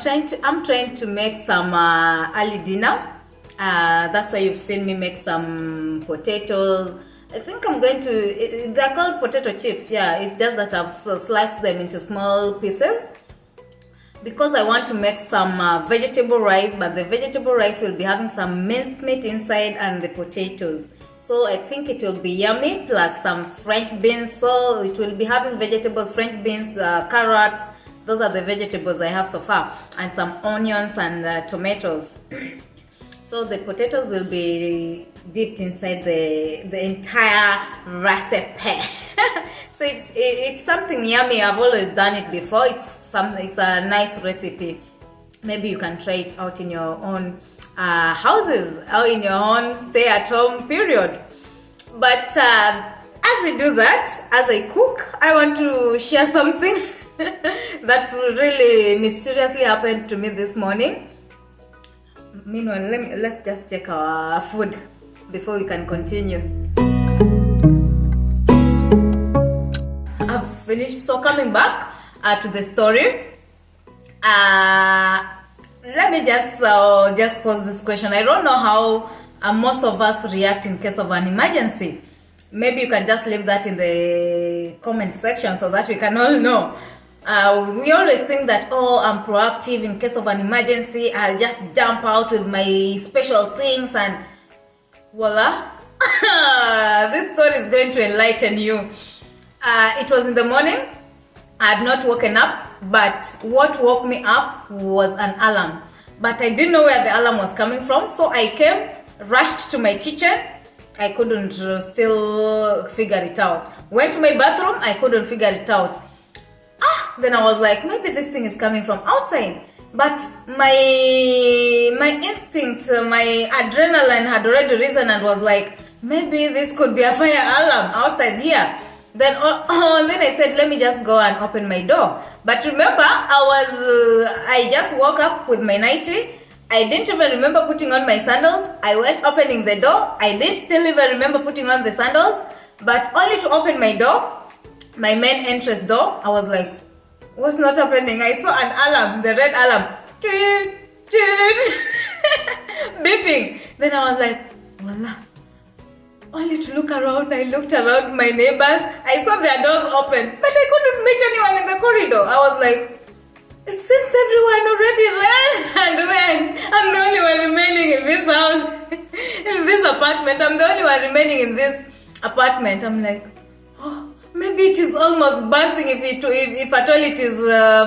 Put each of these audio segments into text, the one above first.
I'm trying to make some early dinner. That's why you've seen me make some potatoes. I think I'm going to, they're called potato chips. Yeah, it's just that I've sliced them into small pieces because I want to make some vegetable rice, but the vegetable rice will be having some minced meat inside and the potatoes. So I think it will be yummy, plus some French beans. So it will be having vegetables, French beans, carrots. Those are the vegetables I have so far, and some onions and tomatoes. So the potatoes will be dipped inside the entire recipe. So it's something yummy. I've always done it before. It's a nice recipe. Maybe you can try it out in your own houses or in your own stay-at-home period. But as I do that, as I cook, I want to share something that really mysteriously happened to me this morning. Meanwhile, let's just check our food before we can continue. I've finished, so coming back to the story. Let me just pose this question. I don't know how most of us react in case of an emergency. Maybe you can just leave that in the comment section so that we can all know. We always think that, oh, I'm proactive in case of an emergency. I'll just jump out with my special things and voila. This story is going to enlighten you. It was in the morning. I had not woken up, but what woke me up was an alarm. But I didn't know where the alarm was coming from, so I came, rushed to my kitchen. I couldn't still figure it out. Went to my bathroom, I couldn't figure it out. Then I was like, maybe this thing is coming from outside. But my instinct, my adrenaline had already risen and was like, maybe this could be a fire alarm outside here. Then I said, let me just go and open my door. But remember, I just woke up with my nightie. I didn't even remember putting on my sandals. I went opening the door. I didn't still even remember putting on the sandals, but only to open my door, my main entrance door. I was like, what's not happening? I saw an alarm, the red alarm, beeping. Then I was like, voila. Only to look around, I looked around my neighbors. I saw their doors open, but I couldn't meet anyone in the corridor. I was like, it seems everyone already ran and went. I'm the only one remaining in this house, in this apartment. I'm the only one remaining in this apartment. I'm like, oh, maybe it is almost bursting if at all it is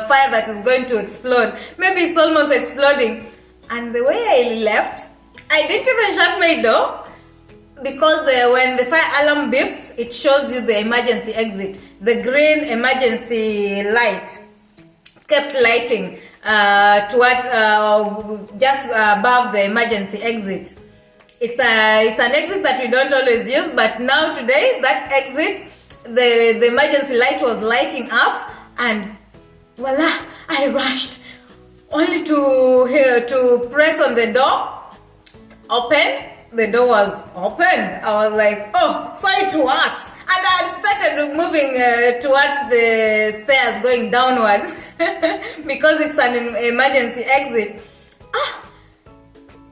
fire that is going to explode. Maybe it's almost exploding. And the way I left, I didn't even shut my door. Because when the fire alarm beeps, it shows you the emergency exit. The green emergency light kept lighting towards just above the emergency exit. It's an exit that we don't always use, but now today that exit, the emergency light was lighting up, and voila, I rushed only to press on the door, open. The door was open. I was like, oh, so it works. And I started moving towards the stairs going downwards because it's an emergency exit.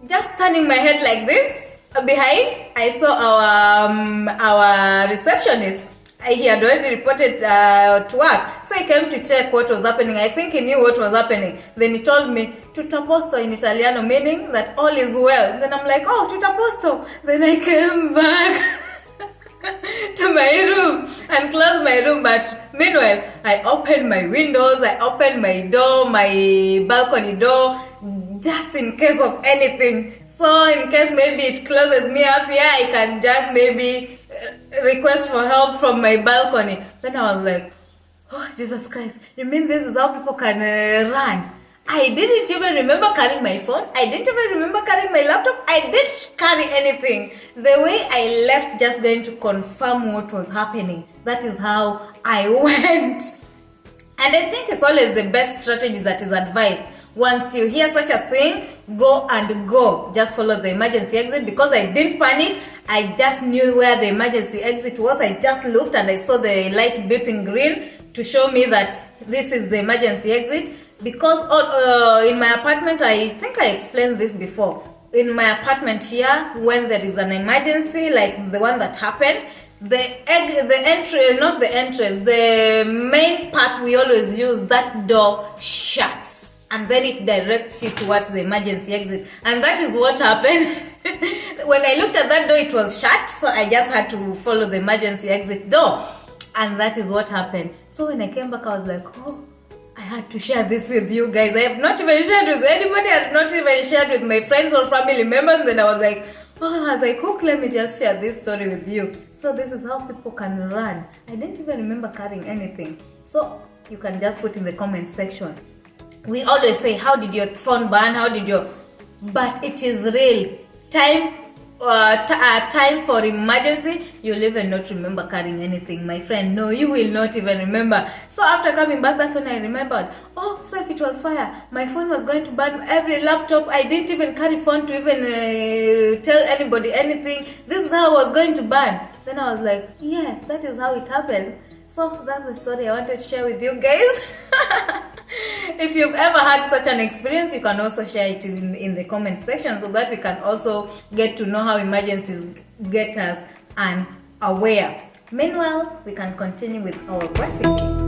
Just turning my head like this, behind, I saw our receptionist. He had already reported to work. So I came to check what was happening. I think he knew what was happening. Then he told me, tutto posto in Italiano, meaning that all is well. Then I'm like, oh, tutto posto. Then I came back to my room and closed my room. But meanwhile, I opened my windows, I opened my door, my balcony door, just in case of anything. So in case maybe it closes me up here, I can just maybe request for help from my balcony. Then I was like, oh, Jesus Christ, you mean this is how people can run? I didn't even remember carrying my phone. I didn't even remember carrying my laptop. I didn't carry anything. The way I left, just going to confirm what was happening. That is how I went. And I think it's always the best strategy that is advised. Once you hear such a thing, go and go. Just follow the emergency exit. Because I didn't panic, I just knew where the emergency exit was. I just looked and I saw the light beeping green to show me that this is the emergency exit. because in my apartment, I think I explained this before. In my apartment here, when there is an emergency like the one that happened, the main path we always use, that door shuts, and then it directs you towards the emergency exit. And that is what happened. When I looked at that door, it was shut, so I just had to follow the emergency exit door, and that is what happened. So when I came back, I was like, oh, I had to share this with you guys. I have not even shared with anybody. I have not even shared with my friends or family members. And then I was like, oh, I was like, oh, let me just share this story with you. So this is how people can run. I didn't even remember carrying anything. So you can just put in the comment section. We always say, how did your phone burn? How did your... But it is real. Time for emergency, you'll even not remember carrying anything, my friend. No, you will not even remember. So after coming back, that's when I remembered, oh, so if it was fire, my phone was going to burn. Every laptop, I didn't even carry phone to even tell anybody anything. This is how I was going to burn. Then I was like, yes, that is how it happened. So that's the story I wanted to share with you guys. If you've ever had such an experience, you can also share it in the comment section, so that we can also get to know how emergencies get us and aware. Meanwhile, we can continue with our recipe.